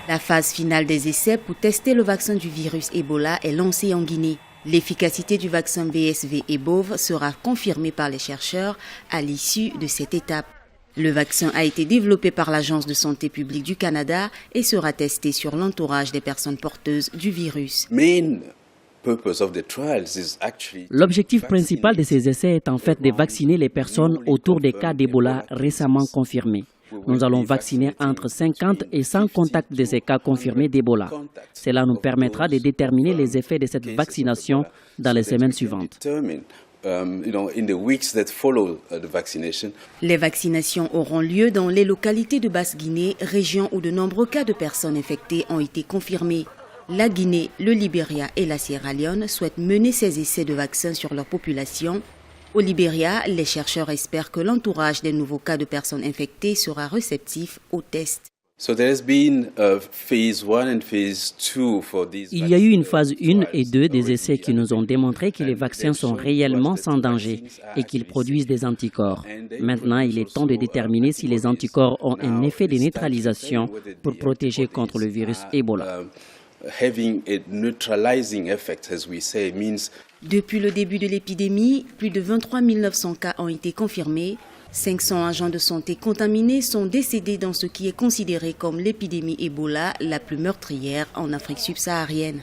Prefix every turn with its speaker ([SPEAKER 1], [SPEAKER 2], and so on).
[SPEAKER 1] La phase finale des essais pour tester le vaccin du virus Ebola est lancée en Guinée. L'efficacité du vaccin BSV-Ebov sera confirmée par les chercheurs à l'issue de cette étape. Le vaccin a été développé par l'Agence de santé publique du Canada et sera testé sur l'entourage des personnes porteuses du virus.
[SPEAKER 2] L'objectif principal de ces essais est en fait de vacciner les personnes autour des cas d'Ebola récemment confirmés. Nous allons vacciner entre 50 et 100 contacts de ces cas confirmés d'Ebola. Cela nous permettra de déterminer les effets de cette vaccination dans les semaines suivantes.
[SPEAKER 1] Les vaccinations auront lieu dans les localités de Basse-Guinée, région où de nombreux cas de personnes infectées ont été confirmés. La Guinée, le Libéria et la Sierra Leone souhaitent mener ces essais de vaccins sur leur population. Au Libéria, les chercheurs espèrent que l'entourage des nouveaux cas de personnes infectées sera réceptif aux tests.
[SPEAKER 2] Il y a eu une phase 1 et 2 des essais qui nous ont démontré que les vaccins sont réellement sans danger et qu'ils produisent des anticorps. Maintenant, il est temps de déterminer si les anticorps ont un effet de neutralisation pour protéger contre le virus Ebola.
[SPEAKER 1] Depuis le début de l'épidémie, plus de 23 900 cas ont été confirmés. 500 agents de santé contaminés sont décédés dans ce qui est considéré comme l'épidémie Ebola la plus meurtrière en Afrique subsaharienne.